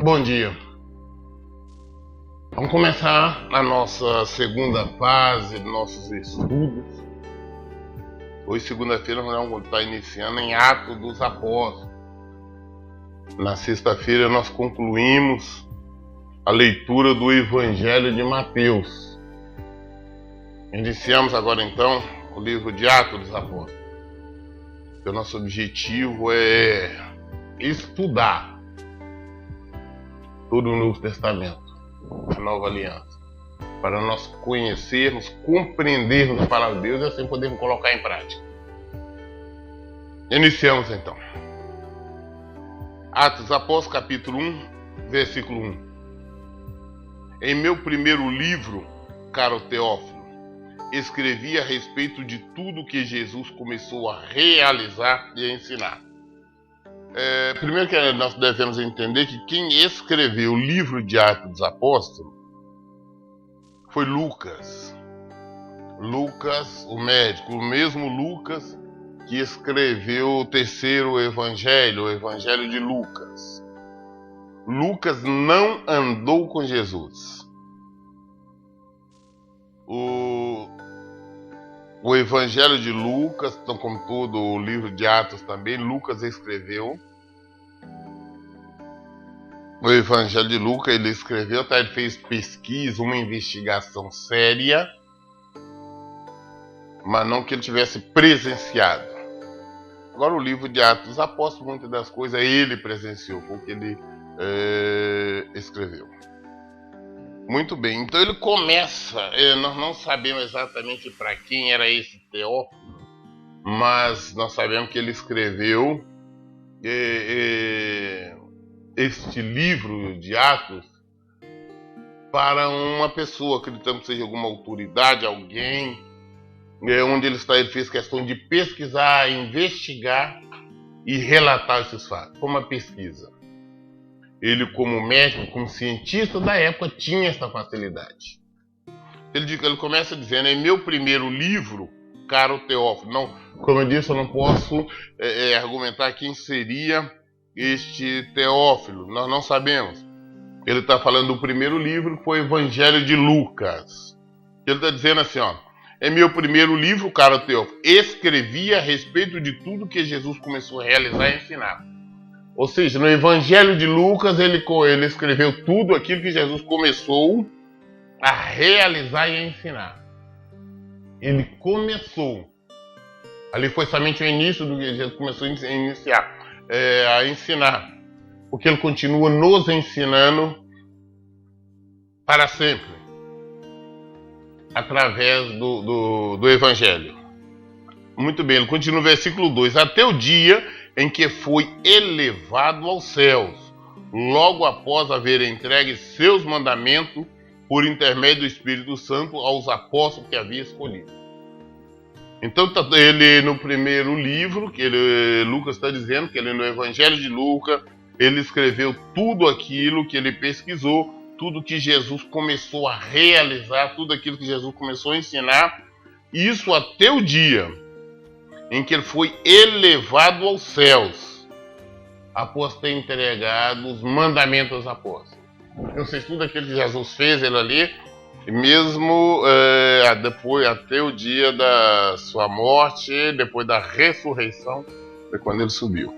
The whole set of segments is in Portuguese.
Bom dia. Vamos começar a nossa segunda fase dos nossos estudos. Hoje, segunda-feira, nós vamos estar iniciando em Atos dos Apóstolos. Na sexta-feira, nós concluímos a leitura do Evangelho de Mateus. Iniciamos agora, então, o livro de Atos dos Apóstolos. O nosso objetivo é estudar todo o Novo Testamento, a Nova Aliança, para nós conhecermos, compreendermos a palavra de Deus e assim podermos colocar em prática. Iniciamos então. Atos dos Apóstolos, capítulo 1, versículo 1. Em meu primeiro livro, caro Teófilo, escrevi a respeito de tudo que Jesus começou a realizar e a ensinar. Primeiro que nós devemos entender que quem escreveu o livro de Atos dos Apóstolos foi Lucas. Lucas, o médico, o mesmo Lucas que escreveu o terceiro evangelho, o Evangelho de Lucas. Lucas não andou com Jesus. O Evangelho de Lucas, então, como todo o livro de Atos também, Lucas escreveu. O Evangelho de Lucas ele escreveu, tá? Ele fez pesquisa, uma investigação séria, mas não que ele tivesse presenciado. Agora o livro de Atos dos Apóstolos, muitas das coisas ele presenciou, porque ele escreveu. Muito bem, então ele começa, nós não sabemos exatamente para quem era esse Teófilo, mas nós sabemos que ele escreveu este livro de Atos para uma pessoa, acreditamos que seja alguma autoridade, alguém, onde ele fez questão de pesquisar, investigar e relatar esses fatos, como uma pesquisa. Ele, como médico, como cientista da época, tinha essa facilidade. Ele começa dizendo, em meu primeiro livro, caro Teófilo. Não, como eu disse, eu não posso argumentar quem seria este Teófilo. Nós não sabemos. Ele está falando do primeiro livro, que foi o Evangelho de Lucas. Ele está dizendo assim, ó, em meu primeiro livro, caro Teófilo, escrevi a respeito de tudo que Jesus começou a realizar e ensinar. Ou seja, no Evangelho de Lucas, ele escreveu tudo aquilo que Jesus começou a realizar e a ensinar. Ele começou. Ali foi somente o início do que Jesus começou a ensinar. Porque ele continua nos ensinando para sempre. Através do Evangelho. Muito bem, ele continua no versículo 2. Até o dia em que foi elevado aos céus, logo após haver entregue seus mandamentos por intermédio do Espírito Santo aos apóstolos que havia escolhido. Então, ele no primeiro livro, que Lucas está dizendo, que ele no Evangelho de Lucas, ele escreveu tudo aquilo que ele pesquisou, tudo que Jesus começou a realizar, tudo aquilo que Jesus começou a ensinar, isso até o dia em que ele foi elevado aos céus, após ter entregado os mandamentos aos apóstolos. Ou seja, tudo aquilo que Jesus fez, ele ali, mesmo depois, até o dia da sua morte, depois da ressurreição, foi quando ele subiu.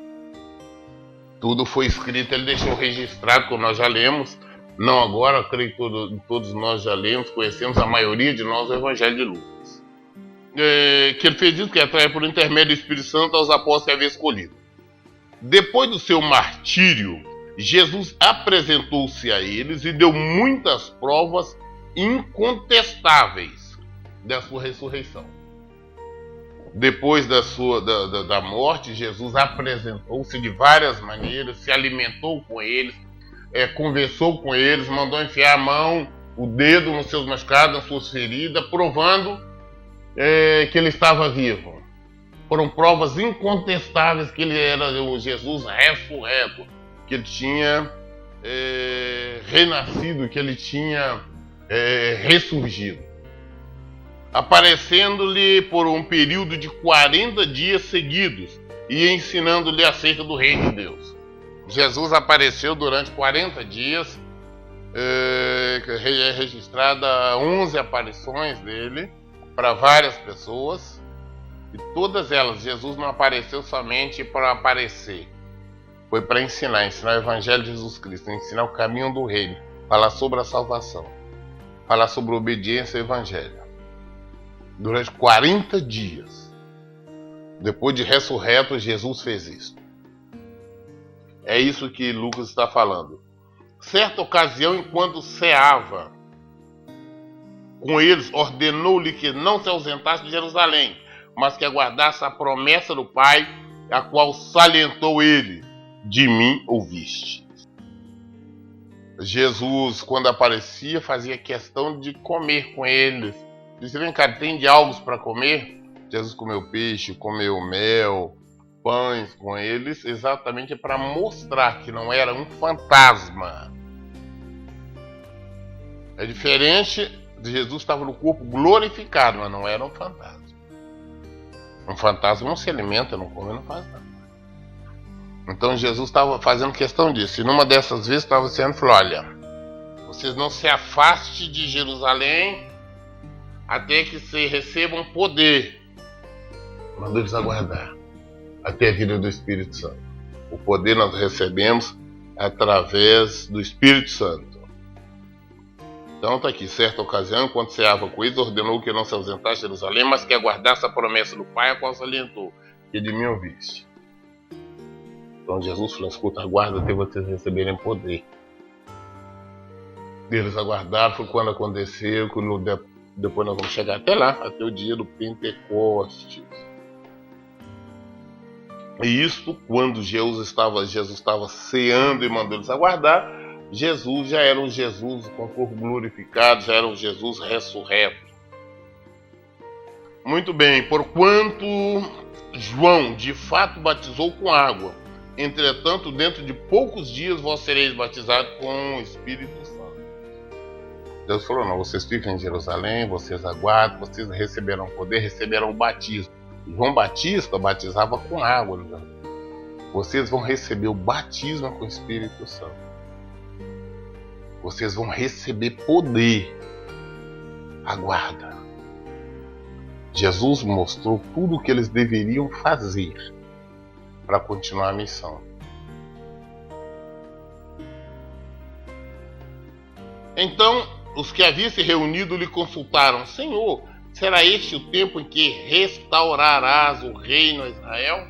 Tudo foi escrito, ele deixou registrado, como nós já lemos, não agora, creio que todos nós já lemos, conhecemos a maioria de nós o Evangelho de Lucas. Que ele fez isso, que atrai por intermédio do Espírito Santo aos apóstolos que havia escolhido. Depois do seu martírio, Jesus apresentou-se a eles e deu muitas provas incontestáveis da sua ressurreição. Depois da morte, Jesus apresentou-se de várias maneiras, se alimentou com eles, conversou com eles, mandou enfiar a mão, o dedo nos seus machucados, nas suas feridas, provando que ele estava vivo. Foram provas incontestáveis que ele era o Jesus ressurreto, que ele tinha renascido, que ele tinha ressurgido. Aparecendo-lhe por um período de 40 dias seguidos e ensinando-lhe acerca do reino de Deus. Jesus apareceu durante 40 dias, é registrada 11 aparições dele para várias pessoas, e todas elas, Jesus não apareceu somente para aparecer, foi para ensinar o Evangelho de Jesus Cristo, ensinar o caminho do reino, falar sobre a salvação, falar sobre a obediência ao Evangelho. Durante 40 dias, depois de ressurreto, Jesus fez isso. É isso que Lucas está falando. Certa ocasião, enquanto ceava com eles, ordenou-lhe que não se ausentasse de Jerusalém, mas que aguardasse a promessa do Pai, a qual salientou ele: de mim ouviste. Jesus, quando aparecia, fazia questão de comer com eles. Disse: vem cá, tem de algo para comer? Jesus comeu peixe, comeu mel, pães com eles, exatamente para mostrar que não era um fantasma. É diferente de Jesus, estava no corpo glorificado, mas não era um fantasma. Um fantasma não se alimenta, não come, não faz nada. Então Jesus estava fazendo questão disso. E numa dessas vezes estava dizendo, falou: olha, vocês não se afastem de Jerusalém até que se recebam poder. Mandou eles aguardar até a vinda do Espírito Santo. O poder nós recebemos através do Espírito Santo. Então está aqui: certa ocasião, enquanto ceava com eles, ordenou que não se ausentasse de Jerusalém, mas que aguardasse a promessa do Pai, a qual salientou: que de mim ouviste. Então Jesus falou: escuta, aguarda até vocês receberem poder. Eles aguardaram, foi quando aconteceu, depois nós vamos chegar até lá, até o dia do Pentecostes. E isso, quando Jesus estava ceando e mandou eles aguardar, Jesus já era um Jesus com o corpo glorificado, já era um Jesus ressurreto. Muito bem, porquanto João de fato batizou com água, entretanto, dentro de poucos dias vós sereis batizados com o Espírito Santo. Deus falou: não, vocês ficam em Jerusalém, vocês aguardam, vocês receberão poder, receberão o batismo. João Batista batizava com água. Vocês vão receber o batismo com o Espírito Santo. Vocês vão receber poder. Aguarda. Jesus mostrou tudo o que eles deveriam fazer para continuar a missão. Então, os que haviam se reunido lhe consultaram: Senhor, será este o tempo em que restaurarás o reino a Israel?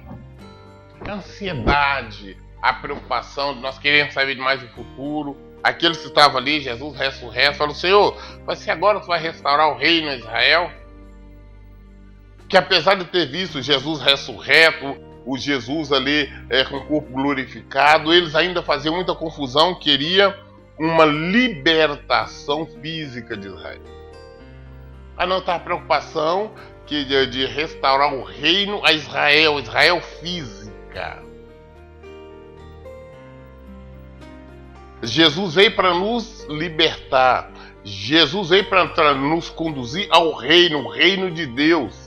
A ansiedade, a preocupação de nós queremos saber mais do futuro. Aqueles que estavam ali, Jesus ressurreto, falou: Senhor, vai ser agora que tu vai restaurar o reino a Israel? Que apesar de ter visto Jesus ressurreto, o Jesus ali com o corpo glorificado, eles ainda faziam muita confusão, queria uma libertação física de Israel. A não estar preocupação de restaurar o reino a Israel, Israel física. Jesus veio para nos libertar. Jesus veio para nos conduzir ao reino, o reino de Deus.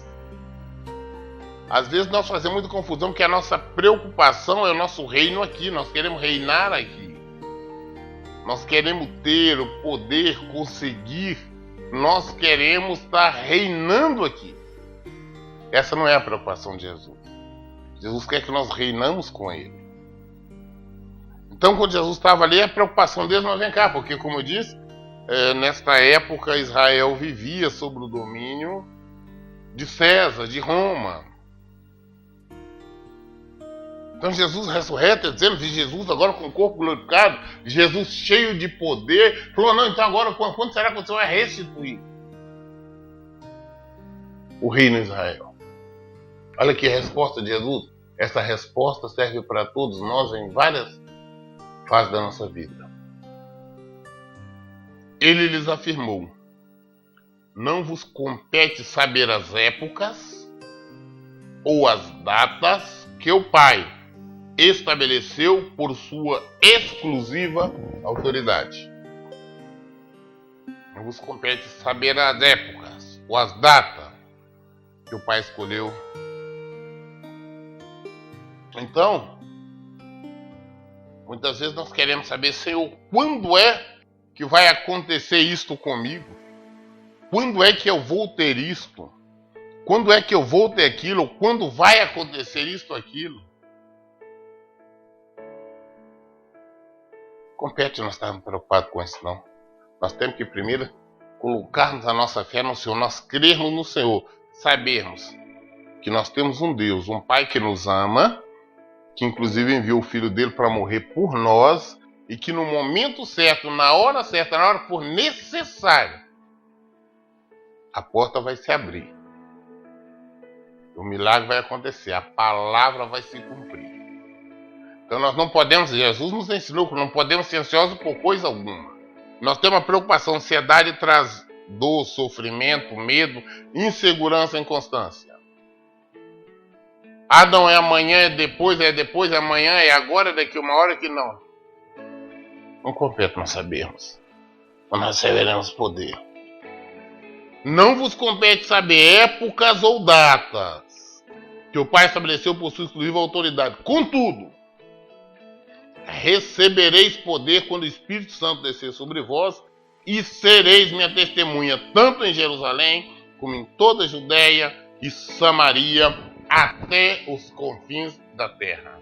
Às vezes nós fazemos muita confusão porque a nossa preocupação é o nosso reino aqui. Nós queremos reinar aqui. Nós queremos ter o poder, conseguir. Nós queremos estar reinando aqui. Essa não é a preocupação de Jesus. Jesus quer que nós reinamos com Ele. Então, quando Jesus estava ali, a preocupação deles não vem cá, porque, como eu disse, nesta época Israel vivia sob o domínio de César, de Roma. Então Jesus ressurreto, dizendo de Jesus agora com o corpo glorificado, Jesus cheio de poder, falou: não, então agora quando será que você vai restituir o reino de Israel? Olha que resposta de Jesus. Essa resposta serve para todos nós em várias fases da nossa vida. Ele lhes afirmou: não vos compete saber as épocas ou as datas que o Pai estabeleceu por sua exclusiva autoridade. Não vos compete saber as épocas ou as datas que o Pai escolheu. Então, Muitas vezes nós queremos saber, Senhor, quando é que vai acontecer isto comigo? Quando é que eu vou ter isto? Quando é que eu vou ter aquilo? Quando vai acontecer isto, aquilo? Compete nós estarmos preocupados com isso, não. Nós temos que primeiro colocarmos a nossa fé no Senhor, nós crermos no Senhor, sabermos que nós temos um Deus, um Pai que nos ama, que inclusive enviou o Filho dele para morrer por nós, e que no momento certo, na hora certa, na hora que for necessário, a porta vai se abrir. O milagre vai acontecer, a palavra vai se cumprir. Então nós não podemos, Jesus nos ensinou que não podemos ser ansiosos por coisa alguma. Nós temos uma preocupação, ansiedade traz dor, sofrimento, medo, insegurança, inconstância. Ah, não, é amanhã, é depois, é amanhã, é agora, daqui uma hora que não. Não compete nós sabermos, mas nós receberemos poder. Não vos compete saber épocas ou datas que o Pai estabeleceu por sua exclusiva autoridade. Contudo, recebereis poder quando o Espírito Santo descer sobre vós e sereis minha testemunha, tanto em Jerusalém como em toda a Judéia e Samaria, até os confins da terra.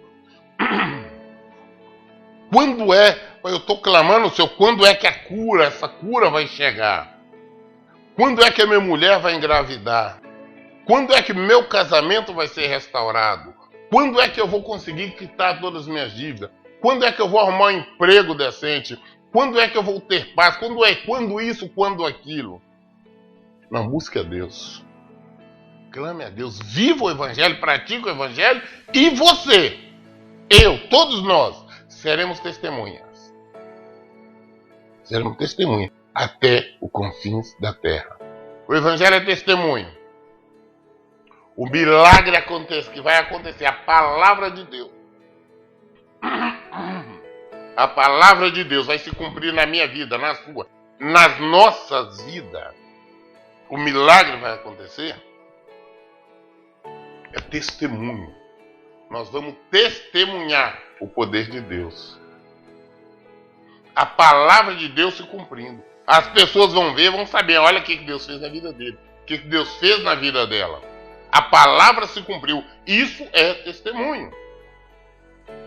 Quando é, eu estou clamando, Senhor, quando é que essa cura vai chegar? Quando é que a minha mulher vai engravidar? Quando é que meu casamento vai ser restaurado? Quando é que eu vou conseguir quitar todas as minhas dívidas? Quando é que eu vou arrumar um emprego decente? Quando é que eu vou ter paz? Quando isso, quando aquilo? Não, busque a Deus. Clame a Deus. Viva o Evangelho, pratique o Evangelho. E você, eu, todos nós, seremos testemunhas. Seremos testemunhas até os confins da terra. O Evangelho é testemunho. O milagre que vai acontecer, a palavra de Deus. A palavra de Deus vai se cumprir na minha vida, na sua, nas nossas vidas. O milagre vai acontecer. É testemunho. Nós vamos testemunhar o poder de Deus. A palavra de Deus se cumprindo. As pessoas vão ver, vão saber, olha o que Deus fez na vida dele. O que Deus fez na vida dela. A palavra se cumpriu. Isso é testemunho.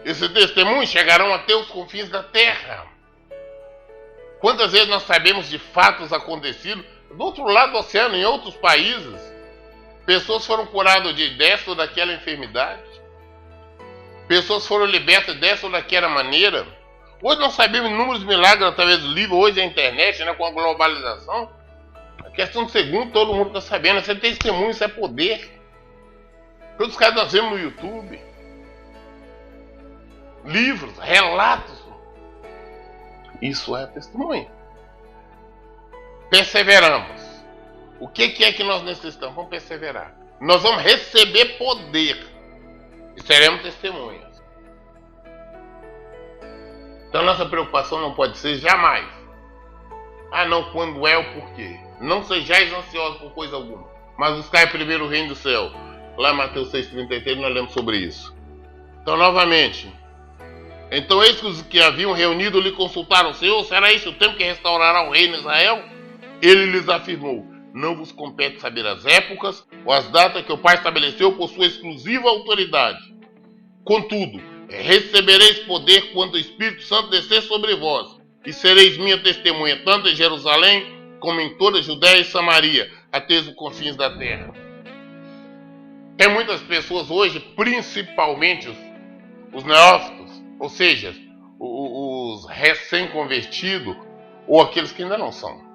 Esse testemunho chegarão até os confins da terra. Quantas vezes nós sabemos de fatos acontecidos do outro lado do oceano, em outros países? Pessoas foram curadas dessa ou daquela enfermidade. Pessoas foram libertas dessa ou daquela maneira. Hoje nós sabemos inúmeros milagres através do livro, hoje a internet, né, com a globalização. A questão de segundo, todo mundo está sabendo. Isso é testemunho, isso é poder. Todos os caras nós vemos no YouTube. Livros, relatos. Isso é testemunho. Perseveramos. O que é que nós necessitamos? Vamos perseverar. Nós vamos receber poder. E seremos testemunhas. Então nossa preocupação não pode ser jamais. Ah não, quando é o porquê. Não sejais ansiosos por coisa alguma. Mas buscai primeiro o reino do céu. Lá em Mateus 6,33 nós lemos sobre isso. Então novamente. Então eis que os que haviam reunido lhe consultaram: Senhor, será esse o tempo que restaurará o reino de Israel? Ele lhes afirmou: não vos compete saber as épocas ou as datas que o Pai estabeleceu por sua exclusiva autoridade. Contudo, recebereis poder quando o Espírito Santo descer sobre vós, e sereis minha testemunha, tanto em Jerusalém, como em toda a Judéia e Samaria, até os confins da terra. Tem muitas pessoas hoje, principalmente os neófitos, ou seja, os recém-convertidos, ou aqueles que ainda não são.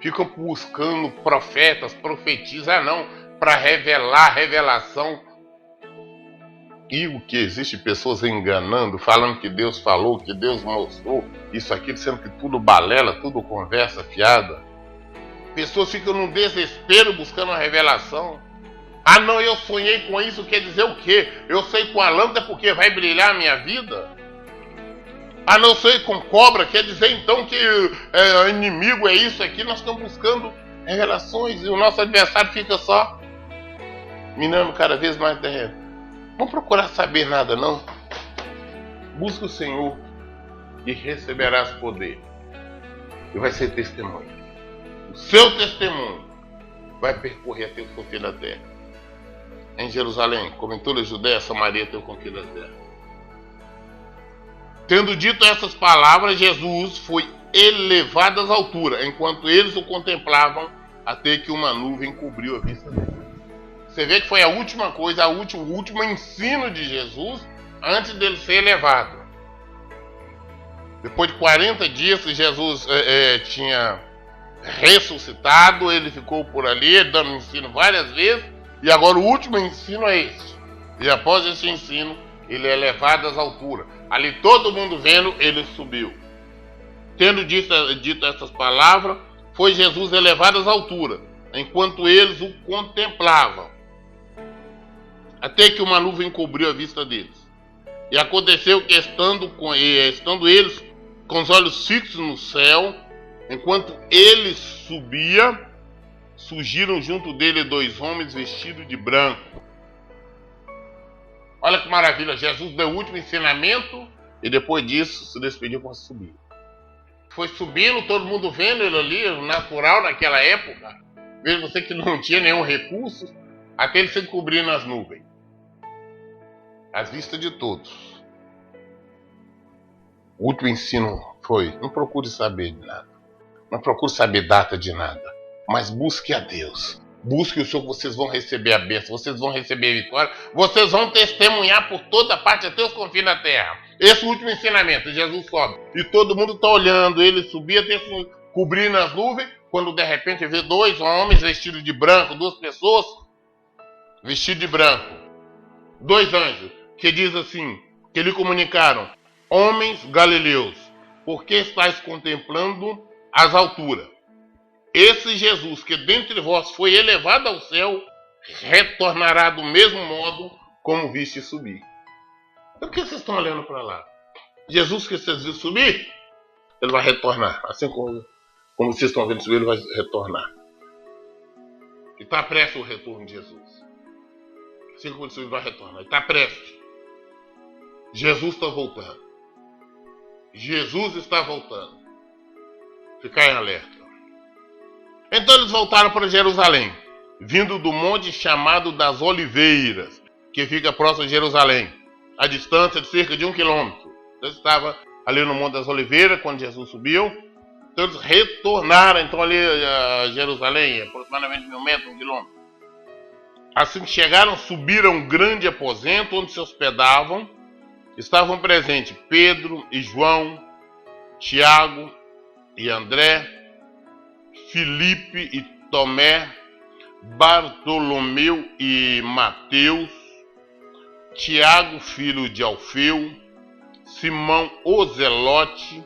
Ficam buscando profetas, profetizam, para revelar revelação. E o que? Existe pessoas enganando, falando que Deus falou, que Deus mostrou, isso, aquilo, sendo que tudo balela, tudo conversa fiada. Pessoas ficam num desespero buscando a revelação. Ah não, eu sonhei com isso, quer dizer o quê? Eu sei com a lâmpada porque vai brilhar a minha vida? Ah não, eu sei com cobra, quer dizer então que inimigo é isso aqui? Nós estamos buscando revelações e o nosso adversário fica só minando cada vez mais terreno. Não procurar saber nada não. Busca o Senhor e receberás poder. E vai ser testemunho. O seu testemunho vai percorrer até os confins da terra. Em Jerusalém, como em toda a Judéia, Samaria até o confins da terra. Tendo dito essas palavras, Jesus foi elevado às alturas, enquanto eles o contemplavam, até que uma nuvem cobriu a vista dele. Você vê que foi a última coisa, o último ensino de Jesus antes dele ser elevado. Depois de 40 dias que Jesus tinha ressuscitado, ele ficou por ali, dando ensino várias vezes, e agora o último ensino é esse. E após esse ensino, ele é elevado às alturas. Ali todo mundo vendo, ele subiu. Tendo dito essas palavras, foi Jesus elevado às alturas, enquanto eles o contemplavam, até que uma nuvem cobriu a vista deles. E aconteceu que, estando eles com os olhos fixos no céu, enquanto ele subia, surgiram junto dele 2 homens vestidos de branco. Olha que maravilha, Jesus deu o último ensinamento e depois disso se despediu para subir. Foi subindo, todo mundo vendo ele ali, natural naquela época. Veja você que não tinha nenhum recurso, até ele se cobrir nas nuvens. Às vistas de todos. O último ensino foi: não procure saber de nada. Não procure saber data de nada. Mas busque a Deus. Busque o Senhor, vocês vão receber a bênção, vocês vão receber a vitória, vocês vão testemunhar por toda parte até os confins da terra. Esse último ensinamento, Jesus sobe. E todo mundo está olhando, ele subia até cobrir nas nuvens, quando de repente vê 2 homens vestidos de branco, 2 pessoas vestidas de branco. 2 anjos, que diz assim, que lhe comunicaram: homens galileus, por que estáis contemplando as alturas? Esse Jesus que dentre vós foi elevado ao céu, retornará do mesmo modo como viste subir. Por que vocês estão olhando para lá? Jesus que vocês viram subir, ele vai retornar. Assim como vocês estão vendo subir, ele vai retornar. E está prestes o retorno de Jesus. Assim como ele subiu, vai retornar. Está prestes. Jesus está voltando. Jesus está voltando. Ficar em alerta. Então eles voltaram para Jerusalém, vindo do monte chamado das Oliveiras, que fica próximo de Jerusalém, a distância de cerca de 1 quilômetro. Eles estavam ali no Monte das Oliveiras, quando Jesus subiu. Então eles retornaram então ali a Jerusalém, aproximadamente 1.000 metros, 1 quilômetro. Assim que chegaram, subiram um grande aposento onde se hospedavam. Estavam presentes Pedro e João, Tiago e André, Filipe e Tomé, Bartolomeu e Mateus, Tiago, filho de Alfeu, Simão o Zelote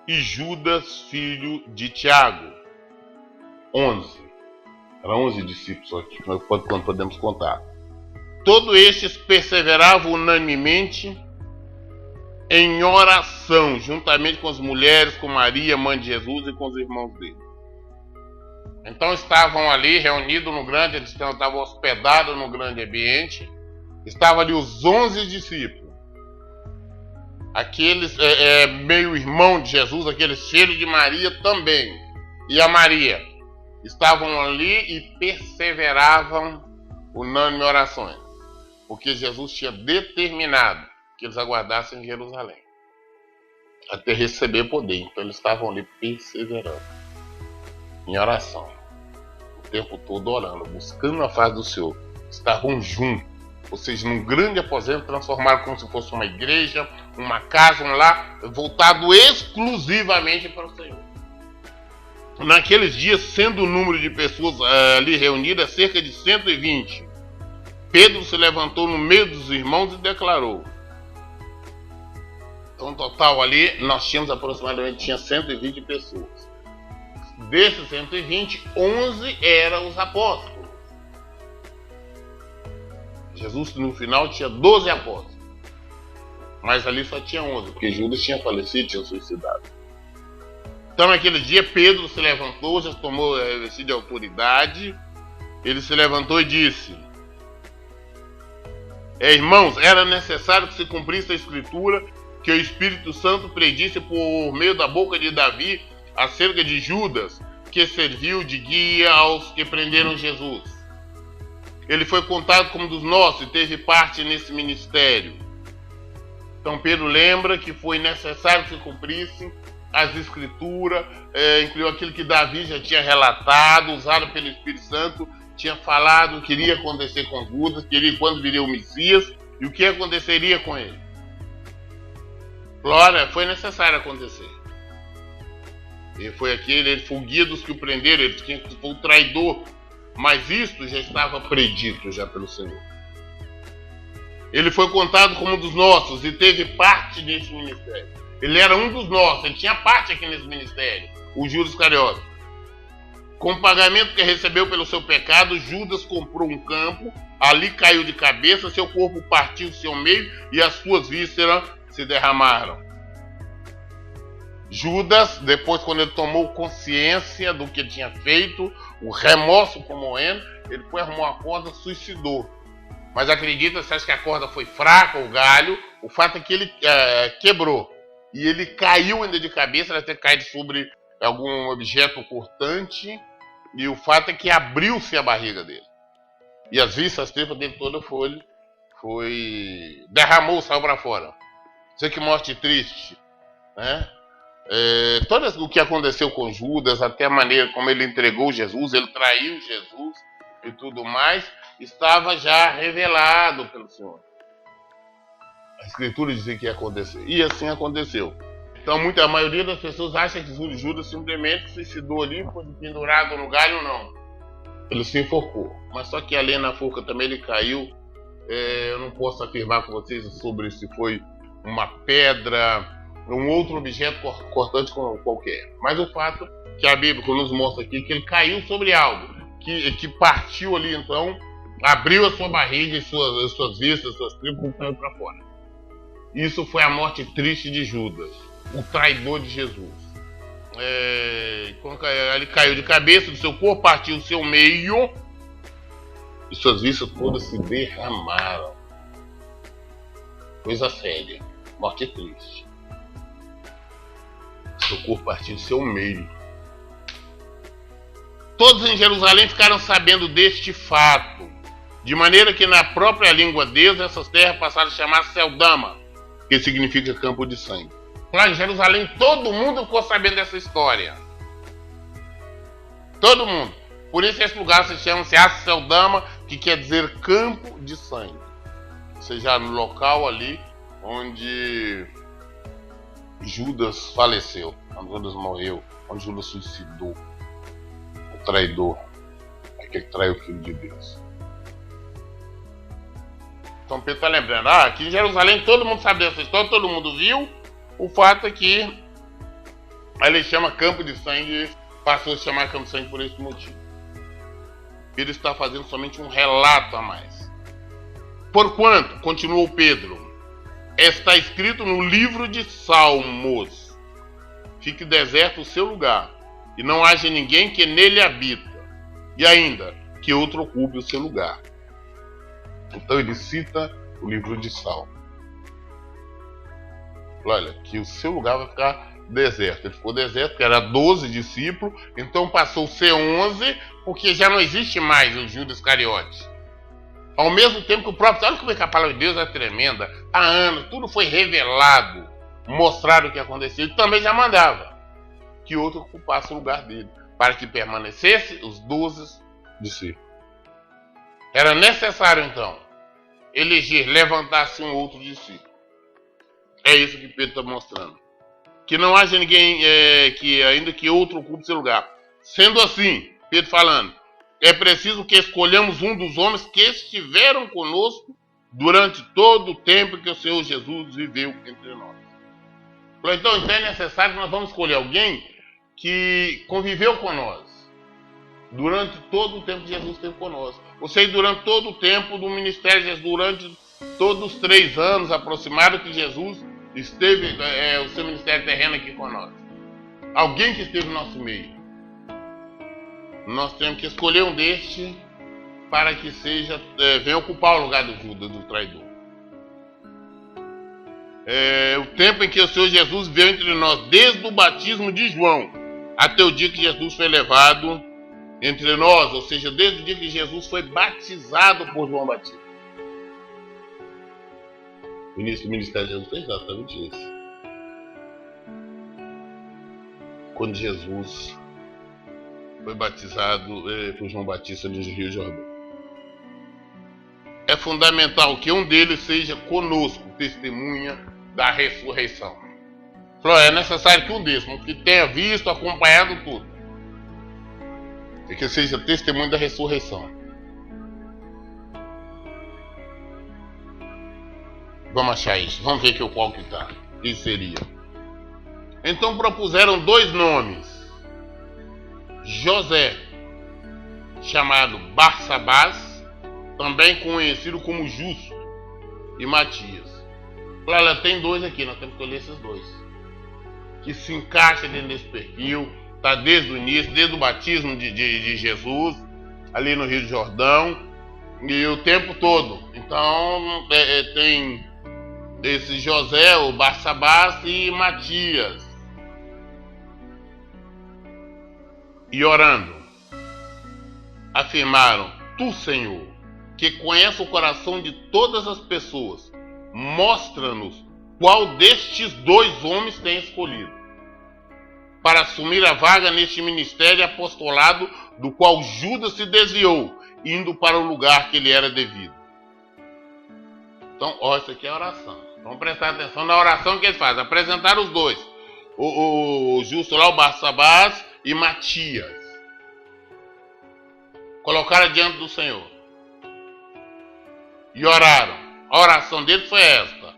e Judas, filho de Tiago. 11. Eram 11 discípulos aqui, que nós podemos contar. Todos estes perseveravam unanimemente em oração, juntamente com as mulheres, com Maria, mãe de Jesus, e com os irmãos dele. Então estavam ali reunidos no grande, eles estavam hospedados no grande ambiente. Estavam ali os 11 discípulos. Aqueles meio irmão de Jesus, aqueles filhos de Maria também. E a Maria. Estavam ali e perseveravam unânime em orações. Porque Jesus tinha determinado que eles aguardassem em Jerusalém até receber poder. Então eles estavam ali perseverando em oração, o tempo todo orando, buscando a face do Senhor. Estavam juntos, ou seja, num grande aposento, transformaram como se fosse uma igreja, uma casa, um lar, voltado exclusivamente para o Senhor. Naqueles dias, sendo o número de pessoas ali reunidas cerca de 120, Pedro se levantou no meio dos irmãos e declarou. Então, no total ali, nós tínhamos aproximadamente 120 pessoas. Desses 120, 11 eram os apóstolos. Jesus, no final, tinha 12 apóstolos. Mas ali só tinha 11, porque Judas tinha falecido, tinha suicidado. Então, naquele dia, Pedro se levantou, já tomou vestido de autoridade. Ele se levantou e disse: irmãos, era necessário que se cumprisse a escritura que o Espírito Santo predisse por meio da boca de Davi acerca de Judas, que serviu de guia aos que prenderam Jesus. Ele foi contado como dos nossos e teve parte nesse ministério. Então Pedro lembra que foi necessário que se cumprisse as escrituras, incluiu aquilo que Davi já tinha relatado, usado pelo Espírito Santo, tinha falado o que iria acontecer com Judas, quando viria o Messias e o que aconteceria com ele. Glória, foi necessário acontecer. Ele foi o guia dos que o prenderam, ele foi o traidor, mas isto já estava predito já pelo Senhor. Ele foi contado como um dos nossos e teve parte nesse ministério. Ele era um dos nossos, ele tinha parte aqui nesse ministério, o Judas Iscariote. Com o pagamento que recebeu pelo seu pecado, Judas comprou um campo, ali caiu de cabeça, seu corpo partiu do seu meio e as suas vísceras se derramaram. Judas, depois quando ele tomou consciência do que tinha feito, o remorso comovendo, ele foi arrumar a corda, suicidou. Mas acredita, você acha que a corda foi fraca, o galho? O fato é que ele quebrou. E ele caiu ainda de cabeça, deve ter caído sobre algum objeto cortante. E o fato é que abriu-se a barriga dele. E as vísceras, as tripas dele toda derramou, saiu para fora. Isso que morte triste, né? Todo o que aconteceu com Judas, até a maneira como ele entregou Jesus, ele traiu Jesus e tudo mais, estava já revelado pelo Senhor. A Escritura dizia que ia acontecer, e assim aconteceu. Então a maioria das pessoas acha que Judas simplesmente se suicidou ali, foi pendurado no galho. Não, ele se enforcou, mas só que além na forca também ele caiu. Eu não posso afirmar com vocês sobre se foi uma pedra, um outro objeto cortante qualquer. Mas o fato que a Bíblia nos mostra aqui que ele caiu sobre algo, que partiu ali, então, abriu a sua barriga, as suas vistas, suas tripas e saiu para fora. Isso foi a morte triste de Judas, o traidor de Jesus. Quando ele caiu de cabeça, do seu corpo partiu o seu meio e suas vistas todas se derramaram. Coisa séria, morte triste. Seu corpo partiu do seu meio. Todos em Jerusalém ficaram sabendo deste fato, de maneira que na própria língua deles essas terras passaram a chamar Seldama, que significa campo de sangue. Lá em Jerusalém todo mundo ficou sabendo dessa história. Todo mundo. Por isso esse lugar se chama Seldama, que quer dizer campo de sangue. Ou seja, no local ali onde Judas faleceu, onde Judas morreu, onde Judas suicidou. O traidor, aquele que traiu o Filho de Deus. Então Pedro está lembrando, aqui em Jerusalém todo mundo sabe dessa história, todo mundo viu. O fato é que ele chama campo de sangue, passou a se chamar campo de sangue por esse motivo. Pedro está fazendo somente um relato a mais. Porquanto, continuou Pedro, está escrito no livro de Salmos: fique deserto o seu lugar, e não haja ninguém que nele habita, e ainda que outro ocupe o seu lugar. Então ele cita o livro de Salmos. Olha, que o seu lugar vai ficar deserto. Ele ficou deserto porque era 12 discípulos, então passou a ser 11, porque já não existe mais o Judas Iscariote. Ao mesmo tempo que o próprio... Olha como é que a palavra de Deus é tremenda. Há anos, tudo foi revelado, mostrado o que aconteceu. Ele também já mandava que outro ocupasse o lugar dele, para que permanecesse os 12 discípulos. Era necessário, então, eleger, levantar-se um outro discípulo. É isso que Pedro está mostrando. Que não haja ninguém, ainda que outro ocupe seu lugar. Sendo assim, Pedro falando, é preciso que escolhamos um dos homens que estiveram conosco durante todo o tempo que o Senhor Jesus viveu entre nós. Então é necessário que nós vamos escolher alguém que conviveu com nós durante todo o tempo que Jesus esteve conosco. Ou seja, durante todo o tempo do ministério de Jesus, durante todos os 3 anos aproximados que Jesus esteve, o seu ministério terreno aqui conosco. Alguém que esteve no nosso meio. Nós temos que escolher um deste para que venha ocupar o lugar do Judas, do traidor. o tempo em que o Senhor Jesus veio entre nós, desde o batismo de João até o dia que Jesus foi levado entre nós, ou seja, desde o dia que Jesus foi batizado por João Batista. O início do ministério de Jesus foi exatamente isso. Quando Jesus foi batizado por João Batista no Rio Jordão. É fundamental que um deles seja conosco, testemunha da ressurreição. É necessário que um deles, que tenha visto, acompanhado tudo, e que seja testemunho da ressurreição. Vamos achar isso, vamos ver que o qual que está. Que seria? Então propuseram dois nomes. José, chamado Barsabás, também conhecido como Justo, e Matias. Olha, tem dois aqui, nós temos que escolher esses dois, que se encaixa dentro desse perfil, está desde o início, desde o batismo de Jesus, ali no Rio Jordão, e o tempo todo. Então, tem esse José, o Barsabás e Matias. E orando, afirmaram: Tu, Senhor, que conhece o coração de todas as pessoas, mostra-nos qual destes dois homens tem escolhido para assumir a vaga neste ministério e apostolado do qual Judas se desviou, indo para o lugar que lhe era devido. Então, isso aqui é a oração. Vamos prestar atenção na oração que eles fazem. Apresentar os dois. O Justo lá, o Barsabás e Matias. Colocaram diante do Senhor. E oraram. A oração deles foi esta: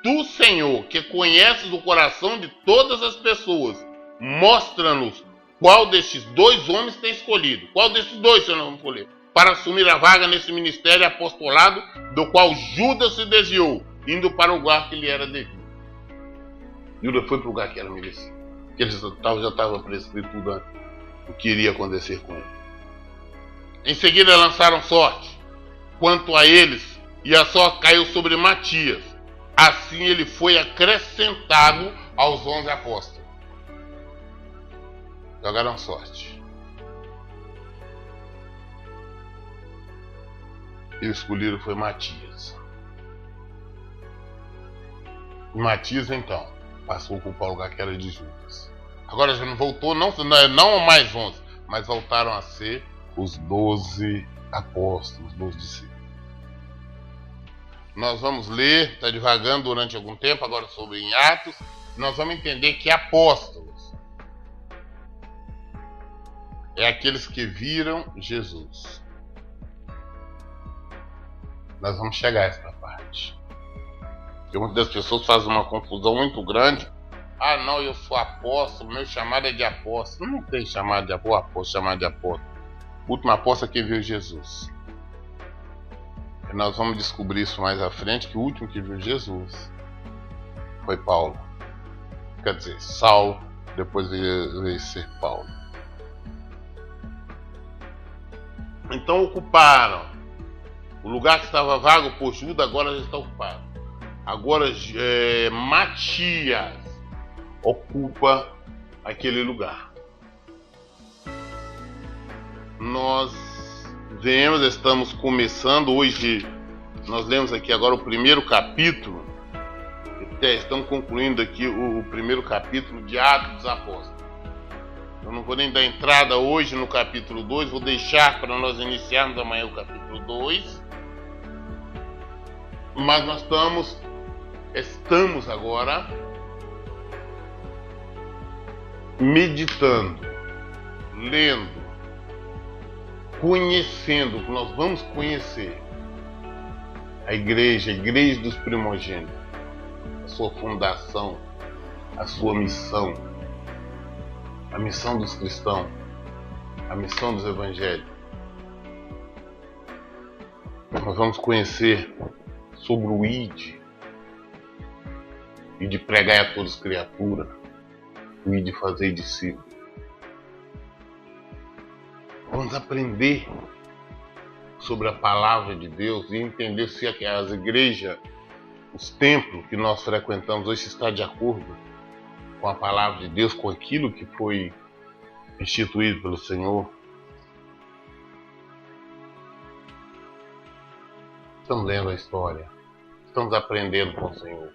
Tu, Senhor, que conheces o coração de todas as pessoas, mostra-nos qual destes dois homens tem escolhido. Qual destes dois, Senhor, vamos escolher? Para assumir a vaga nesse ministério apostolado do qual Judas se desviou, indo para o lugar que lhe era devido. Judas foi para o lugar que era merecido. Porque ele já estava prescrito tudo o que iria acontecer com ele. Em seguida lançaram sorte quanto a eles, e a sorte caiu sobre Matias. Assim ele foi acrescentado aos 11 apóstolos. Jogaram sorte. E o escolhido foi Matias. E Matias, então, passou a ocupar o lugar que era de Judas. Agora já não voltou, não mais 11, mas voltaram a ser os 12 apóstolos, 12 discípulos. Nós vamos ler, está divagando durante algum tempo, agora sobre em Atos, nós vamos entender que apóstolos é aqueles que viram Jesus. Nós vamos chegar a essa parte. Porque muitas pessoas fazem uma confusão muito grande. Ah, não, eu sou apóstolo, meu chamado é de apóstolo. Não tem chamado de apóstolo, chamado de apóstolo. O último apóstolo é que viu Jesus. E nós vamos descobrir isso mais à frente, que o último que viu Jesus foi Paulo. Quer dizer, Saulo, depois veio ser Paulo. Então ocuparam o lugar que estava vago por Judas, agora já está ocupado. Agora Matias ocupa aquele lugar. Nós estamos começando hoje, nós lemos aqui agora o primeiro capítulo, estamos concluindo aqui o primeiro capítulo de Atos dos Apóstolos. Eu não vou nem dar entrada hoje no capítulo 2, vou deixar para nós iniciarmos amanhã o capítulo 2. Mas nós estamos agora meditando, lendo, conhecendo, nós vamos conhecer a igreja dos primogênitos, a sua fundação, a sua missão, a missão dos cristãos, a missão dos evangélicos. Nós vamos conhecer sobre o ID, e de pregar a todas as criaturas, o ID fazer discípulos. Vamos aprender sobre a palavra de Deus e entender se as igrejas os templos que nós frequentamos hoje está de acordo com a palavra de Deus, com aquilo que foi instituído pelo Senhor? Estamos lendo a história, estamos aprendendo com o Senhor.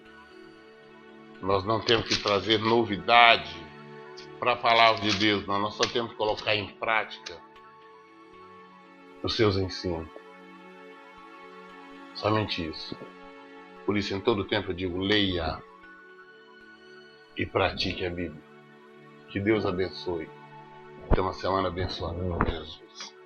Nós não temos que trazer novidade para a palavra de Deus, não. Nós só temos que colocar em prática os seus ensinos. Somente isso. Por isso, em todo tempo eu digo, leia e pratique a Bíblia. Que Deus abençoe. Tenha uma semana abençoada, em nome de Jesus.